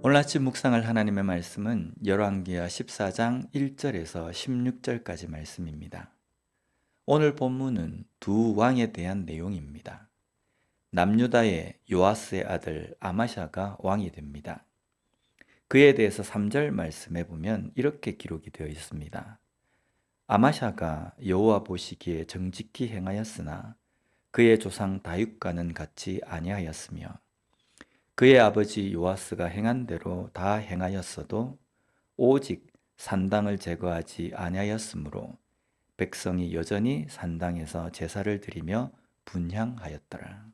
오늘 아침 묵상할 하나님의 말씀은 열왕기하 14장 1절에서 16절까지 말씀입니다. 오늘 본문은 두 왕에 대한 내용입니다. 남유다의 요아스의 아들 아마샤가 왕이 됩니다. 그에 대해서 3절 말씀에 보면 이렇게 기록이 되어 있습니다. 아마샤가 여호와 보시기에 정직히 행하였으나 그의 조상 다윗과는 같이 아니하였으며 그의 아버지 요아스가 행한 대로 다 행하였어도 오직 산당을 제거하지 아니하였으므로 백성이 여전히 산당에서 제사를 드리며 분향하였더라.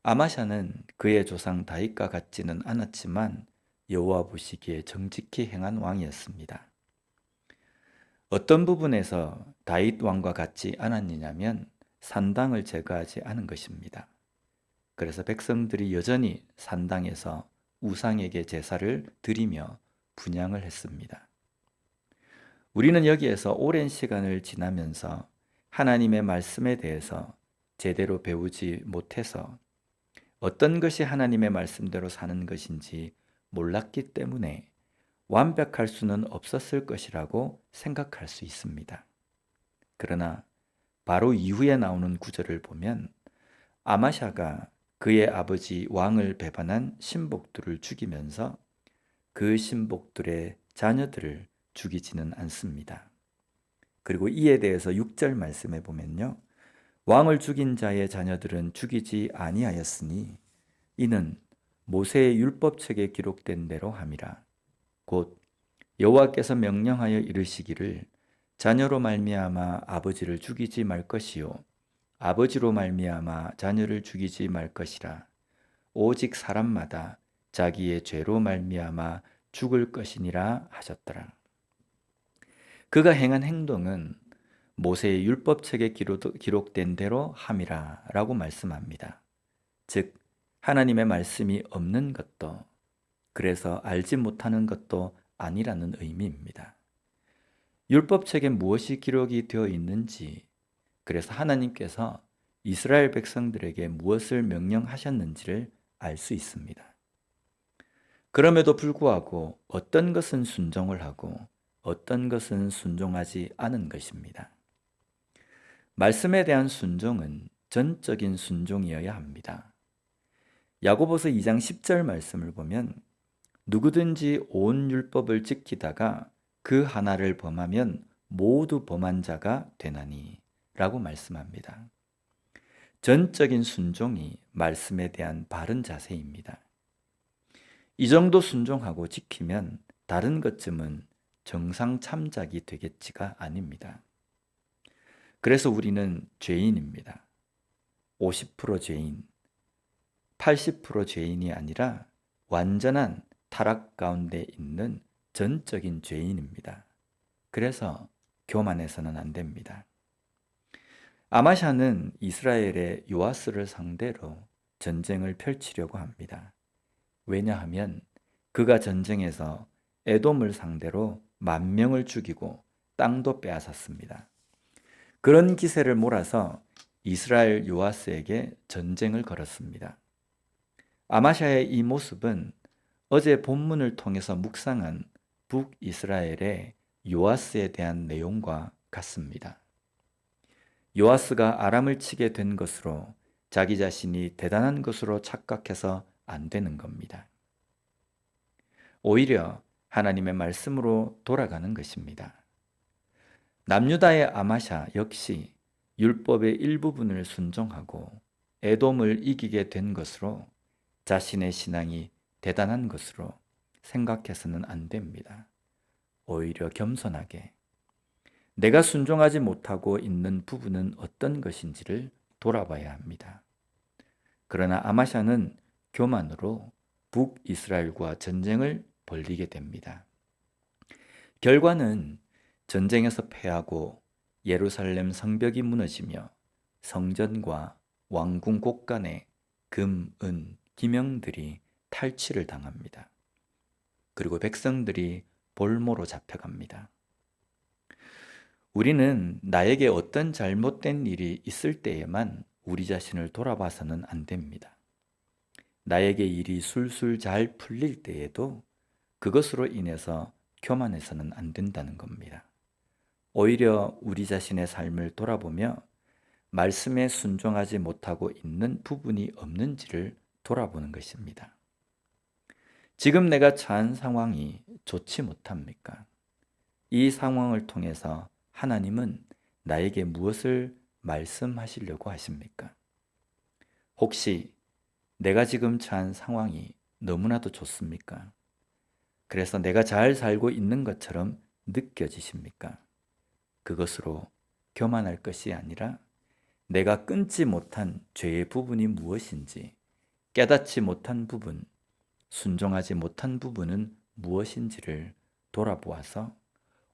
아마샤는 그의 조상 다윗과 같지는 않았지만 여호와 보시기에 정직히 행한 왕이었습니다. 어떤 부분에서 다윗 왕과 같지 않았느냐면 산당을 제거하지 않은 것입니다. 그래서 백성들이 여전히 산당에서 우상에게 제사를 드리며 분향을 했습니다. 우리는 여기에서 오랜 시간을 지나면서 하나님의 말씀에 대해서 제대로 배우지 못해서 어떤 것이 하나님의 말씀대로 사는 것인지 몰랐기 때문에 완벽할 수는 없었을 것이라고 생각할 수 있습니다. 그러나 바로 이후에 나오는 구절을 보면 아마샤가 그의 아버지 왕을 배반한 신복들을 죽이면서 그 신복들의 자녀들을 죽이지는 않습니다. 그리고 이에 대해서 6절 말씀에 보면요. 왕을 죽인 자의 자녀들은 죽이지 아니하였으니 이는 모세의 율법책에 기록된 대로 함이라. 곧 여호와께서 명령하여 이르시기를 자녀로 말미암아 아버지를 죽이지 말 것이요 아버지로 말미암아 자녀를 죽이지 말 것이라. 오직 사람마다 자기의 죄로 말미암아 죽을 것이니라 하셨더라. 그가 행한 행동은 모세의 율법책에 기록된 대로 함이라 라고 말씀합니다. 즉 하나님의 말씀이 없는 것도 그래서 알지 못하는 것도 아니라는 의미입니다. 율법책에 무엇이 기록이 되어 있는지, 그래서 하나님께서 이스라엘 백성들에게 무엇을 명령하셨는지를 알 수 있습니다. 그럼에도 불구하고 어떤 것은 순종을 하고 어떤 것은 순종하지 않은 것입니다. 말씀에 대한 순종은 전적인 순종이어야 합니다. 야고보서 2장 10절 말씀을 보면 누구든지 온 율법을 지키다가 그 하나를 범하면 모두 범한 자가 되나니 라고 말씀합니다. 전적인 순종이 말씀에 대한 바른 자세입니다. 이 정도 순종하고 지키면 다른 것쯤은 정상 참작이 되겠지가 아닙니다. 그래서 우리는 죄인입니다. 50% 죄인, 80% 죄인이 아니라 완전한 타락 가운데 있는 전적인 죄인입니다. 그래서 교만해서는 안 됩니다. 아마샤는 이스라엘의 요아스를 상대로 전쟁을 펼치려고 합니다. 왜냐하면 그가 전쟁에서 에돔을 상대로 10,000명을 죽이고 땅도 빼앗았습니다. 그런 기세를 몰아서 이스라엘 요아스에게 전쟁을 걸었습니다. 아마샤의 이 모습은 어제 본문을 통해서 묵상한 북이스라엘의 요아스에 대한 내용과 같습니다. 요아스가 아람을 치게 된 것으로 자기 자신이 대단한 것으로 착각해서 안 되는 겁니다. 오히려 하나님의 말씀으로 돌아가는 것입니다. 남유다의 아마샤 역시 율법의 일부분을 순종하고 에돔을 이기게 된 것으로 자신의 신앙이 대단한 것으로 생각해서는 안 됩니다. 오히려 겸손하게 내가 순종하지 못하고 있는 부분은 어떤 것인지를 돌아봐야 합니다. 그러나 아마샤는 교만으로 북이스라엘과 전쟁을 벌이게 됩니다. 결과는 전쟁에서 패하고 예루살렘 성벽이 무너지며 성전과 왕궁 곳간에 금, 은, 기명들이 탈취를 당합니다. 그리고 백성들이 볼모로 잡혀갑니다. 우리는 나에게 어떤 잘못된 일이 있을 때에만 우리 자신을 돌아봐서는 안 됩니다. 나에게 일이 술술 잘 풀릴 때에도 그것으로 인해서 교만해서는 안 된다는 겁니다. 오히려 우리 자신의 삶을 돌아보며 말씀에 순종하지 못하고 있는 부분이 없는지를 돌아보는 것입니다. 지금 내가 처한 상황이 좋지 못합니까? 이 상황을 통해서 하나님은 나에게 무엇을 말씀하시려고 하십니까? 혹시 내가 지금 처한 상황이 너무나도 좋습니까? 그래서 내가 잘 살고 있는 것처럼 느껴지십니까? 그것으로 교만할 것이 아니라 내가 끊지 못한 죄의 부분이 무엇인지, 깨닫지 못한 부분, 순종하지 못한 부분은 무엇인지를 돌아보아서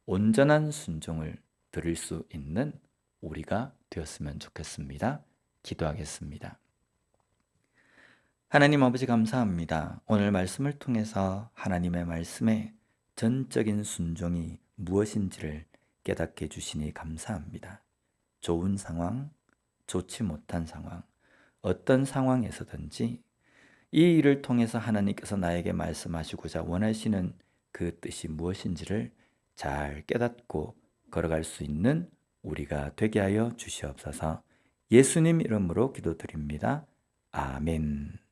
온전한 순종을 드릴 수 있는 우리가 되었으면 좋겠습니다. 기도하겠습니다. 하나님 아버지 감사합니다. 오늘 말씀을 통해서 하나님의 말씀에 전적인 순종이 무엇인지를 깨닫게 해주시니 감사합니다. 좋은 상황, 좋지 못한 상황, 어떤 상황에서든지 이 일을 통해서 하나님께서 나에게 말씀하시고자 원하시는 그 뜻이 무엇인지를 잘 깨닫고 걸어갈 수 있는 우리가 되게 하여 주시옵소서. 예수님 이름으로 기도드립니다. 아멘.